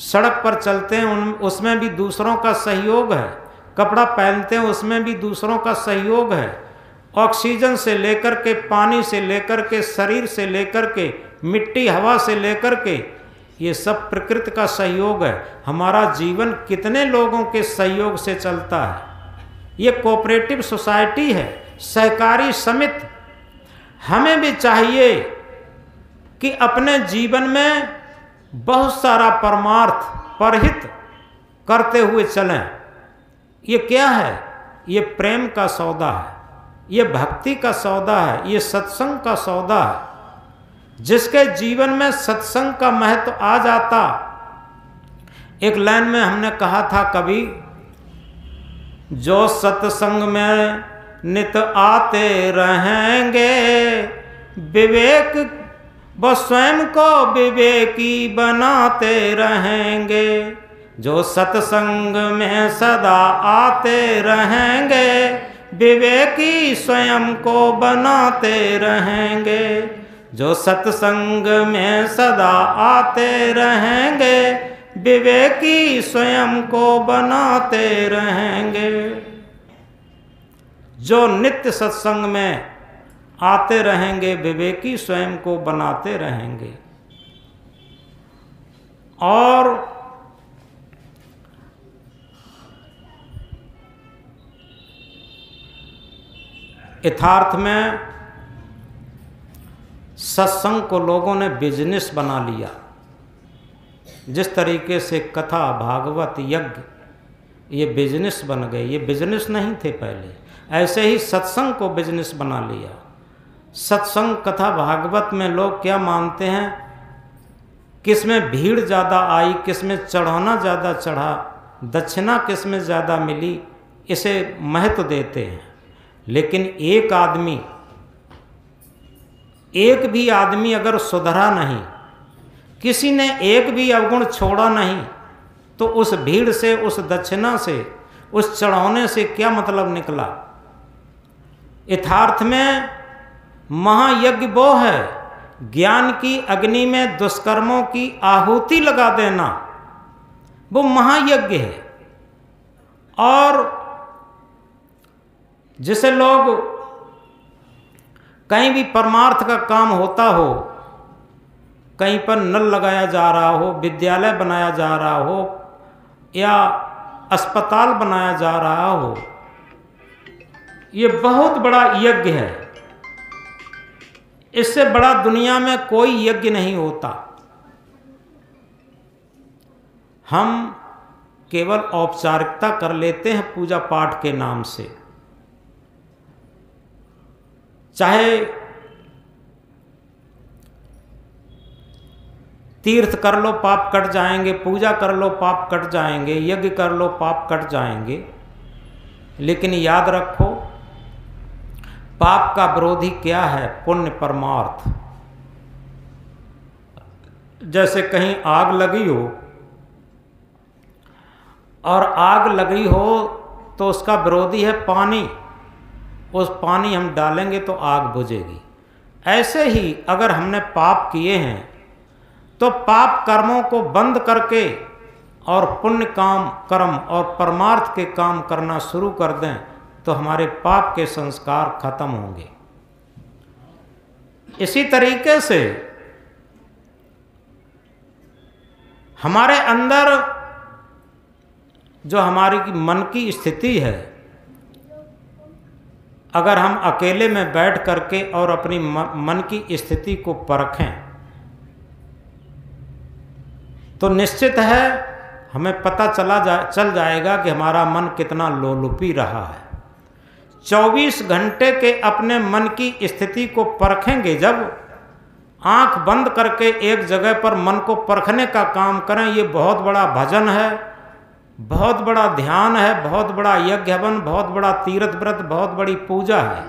सड़क पर चलते हैं, उसमें भी दूसरों का सहयोग है। कपड़ा पहनते हैं, उसमें भी दूसरों का सहयोग है। ऑक्सीजन से लेकर के, पानी से लेकर के, शरीर से लेकर के, मिट्टी हवा से लेकर के, ये सब प्रकृति का सहयोग है। हमारा जीवन कितने लोगों के सहयोग से चलता है। ये कोऑपरेटिव सोसाइटी है, सहकारी समिति। हमें भी चाहिए कि अपने जीवन में बहुत सारा परमार्थ, परहित करते हुए चलें। ये क्या है? ये प्रेम का सौदा है, ये भक्ति का सौदा है, ये सत्संग का सौदा है। जिसके जीवन में सत्संग का महत्व आ जाता, एक लाइन में हमने कहा था कभी, जो सत्संग में नित आते रहेंगे, विवेक वो स्वयं को विवेकी बनाते रहेंगे। जो सत्संग में सदा आते रहेंगे, विवेकी स्वयं को बनाते रहेंगे। जो सत्संग में सदा आते रहेंगे, विवेकी स्वयं को बनाते रहेंगे। जो नित्य सत्संग में आते रहेंगे विवेकी स्वयं को बनाते रहेंगे। और यथार्थ में सत्संग को लोगों ने बिजनेस बना लिया। जिस तरीके से कथा भागवत यज्ञ ये बिजनेस बन गए, ये बिजनेस नहीं थे पहले, ऐसे ही सत्संग को बिजनेस बना लिया। सत्संग कथा भागवत में लोग क्या मानते हैं, किस में भीड़ ज़्यादा आई, किस में चढ़ाना ज़्यादा चढ़ा, दक्षिणा किस में ज़्यादा मिली, इसे महत्व देते हैं। लेकिन एक भी आदमी अगर सुधरा नहीं, किसी ने एक भी अवगुण छोड़ा नहीं, तो उस भीड़ से, उस दक्षिणा से, उस चढ़ाने से क्या मतलब निकला। यथार्थ में महायज्ञ वो है, ज्ञान की अग्नि में दुष्कर्मों की आहुति लगा देना, वो महायज्ञ है। और जिसे लोग कहीं भी परमार्थ का काम होता हो, कहीं पर नल लगाया जा रहा हो, विद्यालय बनाया जा रहा हो या अस्पताल बनाया जा रहा हो, ये बहुत बड़ा यज्ञ है। इससे बड़ा दुनिया में कोई यज्ञ नहीं होता। हम केवल औपचारिकता कर लेते हैं पूजा पाठ के नाम से। चाहे तीर्थ कर लो पाप कट जाएंगे, पूजा कर लो पाप कट जाएंगे, यज्ञ कर लो पाप कट जाएंगे, लेकिन याद रखो पाप का विरोधी क्या है, पुण्य परमार्थ। जैसे कहीं आग लगी हो और आग लगी हो तो उसका विरोधी है पानी, उस पानी हम डालेंगे तो आग बुझेगी। ऐसे ही अगर हमने पाप किए हैं तो पाप कर्मों को बंद करके और पुण्य काम कर्म और परमार्थ के काम करना शुरू कर दें तो हमारे पाप के संस्कार खत्म होंगे। इसी तरीके से हमारे अंदर जो हमारी मन की स्थिति है, अगर हम अकेले में बैठ करके और अपनी मन की स्थिति को परखें तो निश्चित है हमें पता चल जाएगा कि हमारा मन कितना लोलुपी रहा है। 24 घंटे के अपने मन की स्थिति को परखेंगे, जब आंख बंद करके एक जगह पर मन को परखने का काम करें, ये बहुत बड़ा भजन है, बहुत बड़ा ध्यान है, बहुत बड़ा यज्ञ हवन, बहुत बड़ा तीर्थ व्रत, बहुत बड़ी पूजा है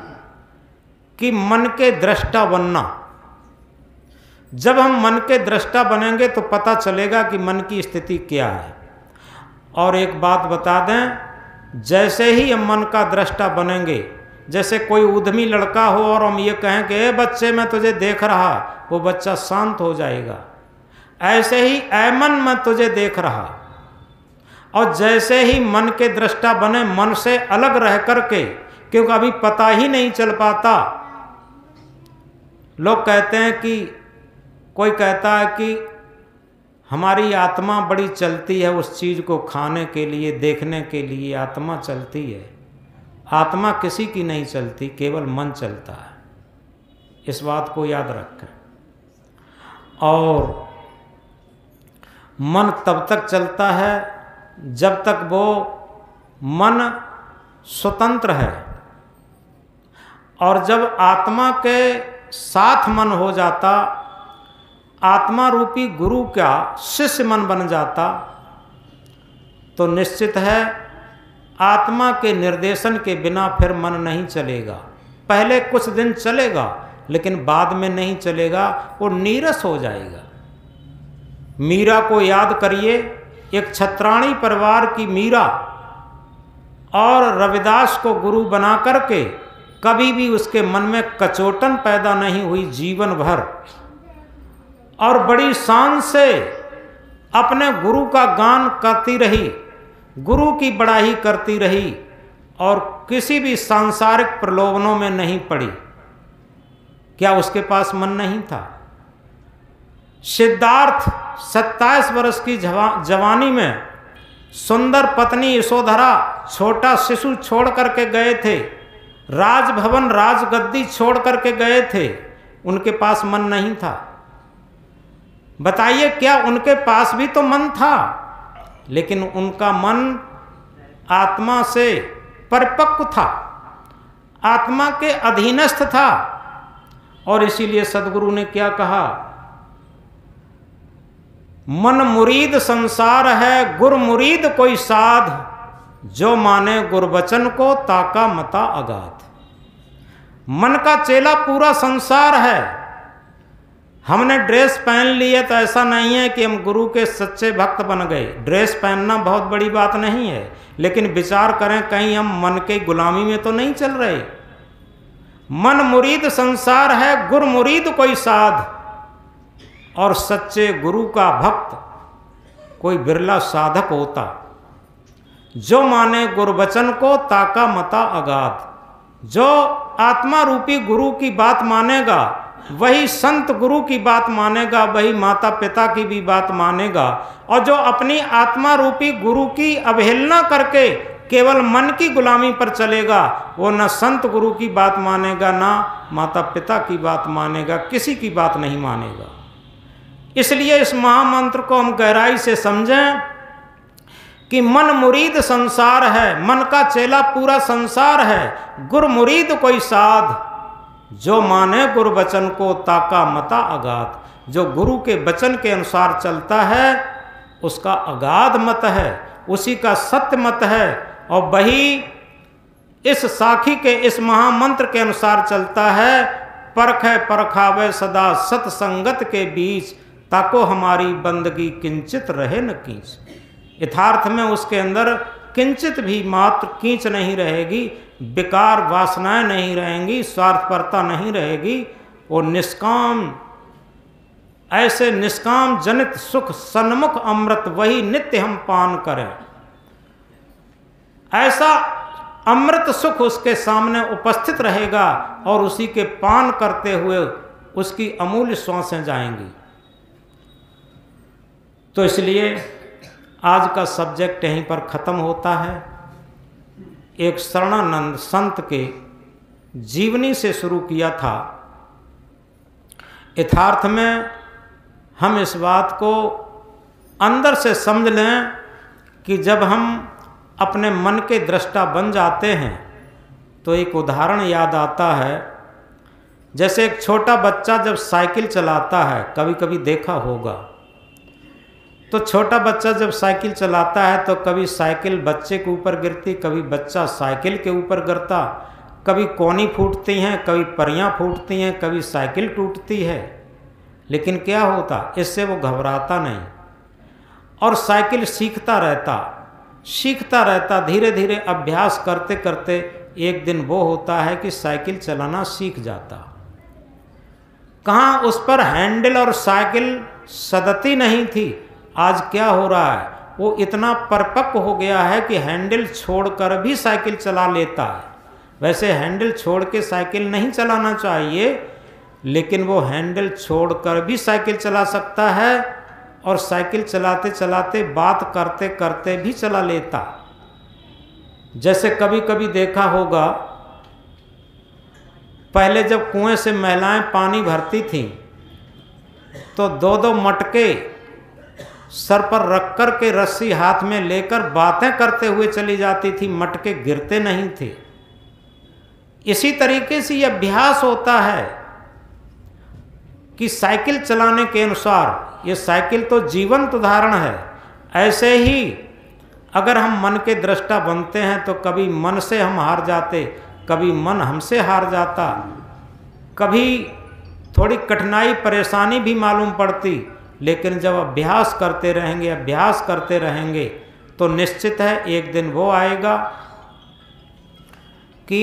कि मन के दृष्टा बनना। जब हम मन के दृष्टा बनेंगे तो पता चलेगा कि मन की स्थिति क्या है। और एक बात बता दें, जैसे ही हम मन का दृष्टा बनेंगे, जैसे कोई उद्यमी लड़का हो और हम ये कहें कि ए बच्चे मैं तुझे देख रहा, वो बच्चा शांत हो जाएगा। ऐसे ही ऐ मन मैं तुझे देख रहा। और जैसे ही मन के दृष्टा बने, मन से अलग रह करके, क्योंकि अभी पता ही नहीं चल पाता। लोग कहते हैं कि कोई कहता है कि हमारी आत्मा बड़ी चलती है उस चीज़ को खाने के लिए, देखने के लिए आत्मा चलती है। आत्मा किसी की नहीं चलती, केवल मन चलता है। इस बात को याद रखें। और मन तब तक चलता है जब तक वो मन स्वतंत्र है, और जब आत्मा के साथ मन हो जाता, आत्मा रूपी गुरु का शिष्य मन बन जाता, तो निश्चित है आत्मा के निर्देशन के बिना फिर मन नहीं चलेगा। पहले कुछ दिन चलेगा लेकिन बाद में नहीं चलेगा, वो नीरस हो जाएगा। मीरा को याद करिए, एक छत्राणी परिवार की मीरा, और रविदास को गुरु बना करके कभी भी उसके मन में कचोटन पैदा नहीं हुई जीवन भर, और बड़ी शान से अपने गुरु का गान करती रही, गुरु की बड़ाई करती रही और किसी भी सांसारिक प्रलोभनों में नहीं पड़ी। क्या उसके पास मन नहीं था? सिद्धार्थ 27 वर्ष की जवानी में सुंदर पत्नी यशोधरा छोटा शिशु छोड़ करके गए थे, राजभवन राजगद्दी छोड़ करके गए थे, उनके पास मन नहीं था? बताइए, क्या उनके पास भी तो मन था, लेकिन उनका मन आत्मा से परिपक्व था, आत्मा के अधीनस्थ था। और इसीलिए सदगुरु ने क्या कहा, मन मुरीद संसार है, गुर मुरीद कोई साध, जो माने गुरबचन को ताका मता अगाध। मन का चेला पूरा संसार है। हमने ड्रेस पहन ली है तो ऐसा नहीं है कि हम गुरु के सच्चे भक्त बन गए। ड्रेस पहनना बहुत बड़ी बात नहीं है, लेकिन विचार करें कहीं हम मन के गुलामी में तो नहीं चल रहे। मन मुरीद संसार है, गुर मुरीद कोई साध, और सच्चे गुरु का भक्त कोई बिरला साधक होता। जो माने गुरबचन को ताका मता अगाध। जो आत्मा रूपी गुरु की बात मानेगा वही संत गुरु की बात मानेगा, वही माता पिता की भी बात मानेगा। और जो अपनी आत्मा रूपी गुरु की अवहेलना करके केवल मन की गुलामी पर चलेगा, वो न संत गुरु की बात मानेगा, ना माता पिता की बात मानेगा, किसी की बात नहीं मानेगा। इसलिए इस महामंत्र को हम गहराई से समझें कि मन मुरीद संसार है, मन का चेला पूरा संसार है, गुर मुरीद कोई साध, जो माने गुरु वचन को ताका मता अगाध। जो गुरु के वचन के अनुसार चलता है उसका अगाध मत है, उसी का सत्य मत है, और वही इस साखी के इस महामंत्र के अनुसार चलता है। परखै परखावे सदा सत्संगत के बीच, ताको हमारी बंदगी किंचित रहे न कींच। यथार्थ में उसके अंदर किंचित भी मात्र कींच नहीं रहेगी, बेकार वासनाएं नहीं रहेंगी, स्वार्थपरता नहीं रहेगी। वो निष्काम, ऐसे निष्काम जनित सुख सन्मुख अमृत वही नित्य हम पान करें, ऐसा अमृत सुख उसके सामने उपस्थित रहेगा और उसी के पान करते हुए उसकी अमूल्य श्वासें जाएंगी। तो इसलिए आज का सब्जेक्ट यहीं पर ख़त्म होता है। एक शरणानंद संत के जीवनी से शुरू किया था। यथार्थ में हम इस बात को अंदर से समझ लें कि जब हम अपने मन के दृष्टा बन जाते हैं तो एक उदाहरण याद आता है। जैसे एक छोटा बच्चा जब साइकिल चलाता है, कभी कभी देखा होगा, तो छोटा बच्चा जब साइकिल चलाता है तो कभी साइकिल बच्चे के ऊपर गिरती, कभी बच्चा साइकिल के ऊपर गिरता, कभी कोनी फूटती हैं, कभी परियां फूटती हैं, कभी साइकिल टूटती है। लेकिन क्या होता, इससे वो घबराता नहीं और साइकिल सीखता रहता, धीरे धीरे अभ्यास करते करते एक दिन वो होता है कि साइकिल चलाना सीख जाता। कहाँ उस पर हैंडल और साइकिल सदती नहीं थी। आज क्या हो रहा है, वो इतना परिपक्व हो गया है कि हैंडल छोड़कर भी साइकिल चला लेता है। वैसे हैंडल छोड़ के साइकिल नहीं चलाना चाहिए, लेकिन वो हैंडल छोड़कर भी साइकिल चला सकता है और साइकिल चलाते चलाते बात करते करते भी चला लेता। जैसे कभी कभी देखा होगा, पहले जब कुएं से महिलाएं पानी भरती थीं तो दो दो मटके सर पर रख कर के रस्सी हाथ में लेकर बातें करते हुए चली जाती थी, मटके गिरते नहीं थे। इसी तरीके से यह अभ्यास होता है कि साइकिल चलाने के अनुसार, ये साइकिल तो जीवंत उदाहरण है। ऐसे ही अगर हम मन के दृष्टा बनते हैं तो कभी मन से हम हार जाते, कभी मन हमसे हार जाता, कभी थोड़ी कठिनाई परेशानी भी मालूम पड़ती। लेकिन जब अभ्यास करते रहेंगे तो निश्चित है एक दिन वो आएगा कि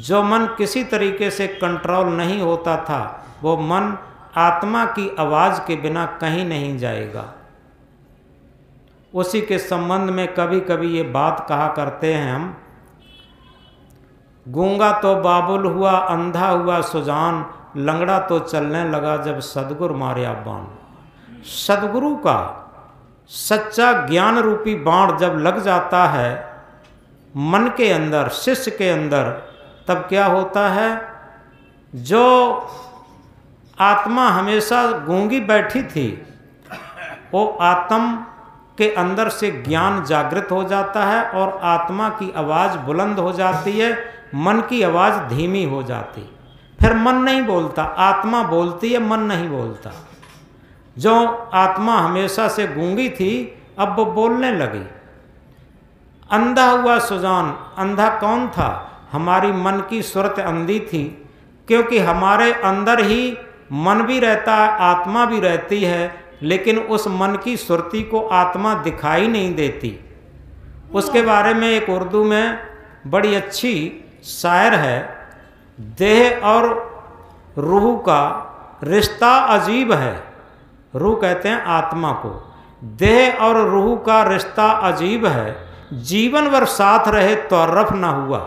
जो मन किसी तरीके से कंट्रोल नहीं होता था, वो मन आत्मा की आवाज़ के बिना कहीं नहीं जाएगा। उसी के संबंध में कभी कभी ये बात कहा करते हैं हम, गूंगा तो बाबुल हुआ, अंधा हुआ सुजान, लंगड़ा तो चलने लगा जब सदगुरु मारिया बाण। सदगुरु का सच्चा ज्ञान रूपी बाण जब लग जाता है मन के अंदर, शिष्य के अंदर, तब क्या होता है, जो आत्मा हमेशा गूंगी बैठी थी वो आत्म के अंदर से ज्ञान जागृत हो जाता है और आत्मा की आवाज़ बुलंद हो जाती है, मन की आवाज़ धीमी हो जाती। फिर मन नहीं बोलता, आत्मा बोलती है, मन नहीं बोलता। जो आत्मा हमेशा से गूंगी थी अब वो बोलने लगी। अंधा हुआ सुजान, अंधा कौन था? हमारी मन की सूरत अंधी थी, क्योंकि हमारे अंदर ही मन भी रहता है, आत्मा भी रहती है, लेकिन उस मन की सुरती को आत्मा दिखाई नहीं देती। उसके बारे में एक उर्दू में बड़ी अच्छी शायर है, देह और रूह का रिश्ता अजीब है। रूह कहते हैं आत्मा को, देह और रूह का रिश्ता अजीब है, जीवन भर साथ रहे तौरफ ना हुआ।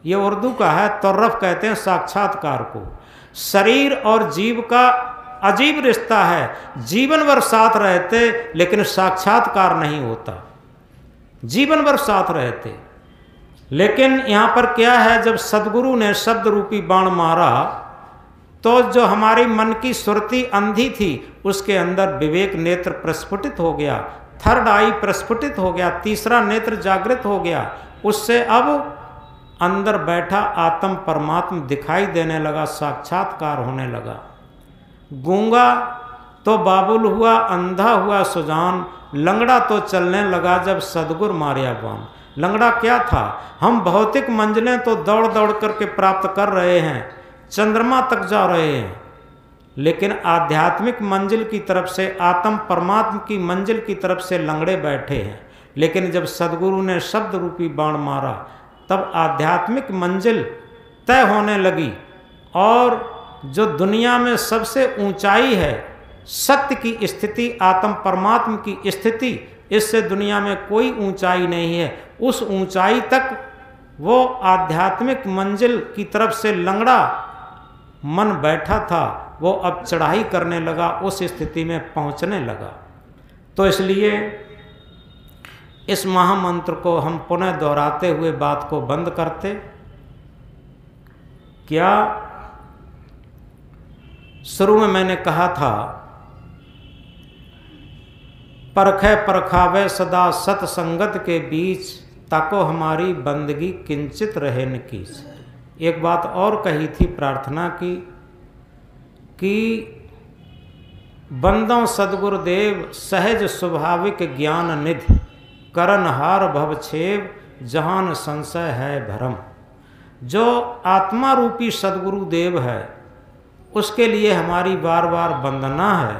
ये उर्दू का है, तौरफ कहते हैं साक्षात्कार को। शरीर और जीव का अजीब रिश्ता है, जीवन भर साथ रहते लेकिन साक्षात्कार नहीं होता, जीवन भर साथ रहते। लेकिन यहाँ पर क्या है, जब सदगुरु ने शब्द रूपी बाण मारा तो जो हमारी मन की सुरती अंधी थी उसके अंदर विवेक नेत्र प्रस्फुटित हो गया, थर्ड आई प्रस्फुटित हो गया, तीसरा नेत्र जागृत हो गया। उससे अब अंदर बैठा आत्म परमात्मा दिखाई देने लगा, साक्षात्कार होने लगा। गूंगा तो बाबुल हुआ, अंधा हुआ सुजान, लंगड़ा तो चलने लगा जब सदगुरु मारिया बाण। लंगड़ा क्या था? हम भौतिक मंजिलें तो दौड़ दौड़ करके प्राप्त कर रहे हैं, चंद्रमा तक जा रहे हैं, लेकिन आध्यात्मिक मंजिल की तरफ से, आत्म परमात्मा की मंजिल की तरफ से लंगड़े बैठे हैं। लेकिन जब सदगुरु ने शब्द रूपी बाण मारा तब आध्यात्मिक मंजिल तय होने लगी और जो दुनिया में सबसे ऊंचाई है, सत्य की स्थिति, आत्म परमात्मा की स्थिति, इससे दुनिया में कोई ऊंचाई नहीं है। उस ऊंचाई तक वो आध्यात्मिक मंजिल की तरफ से लंगड़ा मन बैठा था, वो अब चढ़ाई करने लगा, उस स्थिति में पहुंचने लगा। तो इसलिए इस महामंत्र को हम पुनः दोहराते हुए बात को बंद करते। क्या शुरू में मैंने कहा था, परखे परखावे सदा सतसंगत के बीच, ताको हमारी बंदगी किंचित रहे न कीच। एक बात और कही थी प्रार्थना की कि बंदों सदगुरुदेव सहज स्वाभाविक ज्ञान निधि, करनहार भवछेव जहान संशय है भरम। जो आत्मा रूपी सदगुरुदेव है उसके लिए हमारी बार बार वंदना है,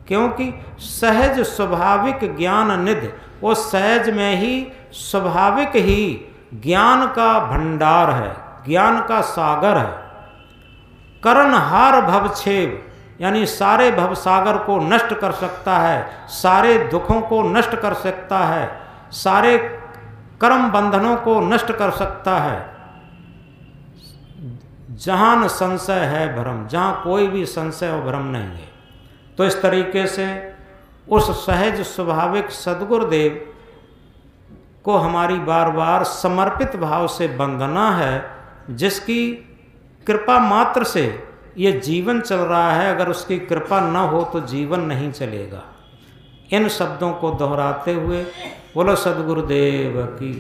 क्योंकि सहज स्वाभाविक ज्ञान निधि, वो सहज में ही स्वाभाविक ही ज्ञान का भंडार है, ज्ञान का सागर है। करनहार भवछेव यानी सारे भवसागर को नष्ट कर सकता है, सारे दुखों को नष्ट कर सकता है, सारे कर्म बंधनों को नष्ट कर सकता है। जहां संशय है भ्रम, जहां कोई भी संशय और भ्रम नहीं है। तो इस तरीके से उस सहज स्वाभाविक सदगुरुदेव को हमारी बार बार समर्पित भाव से वंदना है, जिसकी कृपा मात्र से ये जीवन चल रहा है। अगर उसकी कृपा न हो तो जीवन नहीं चलेगा। इन शब्दों को दोहराते हुए बोलो सदगुरुदेव की।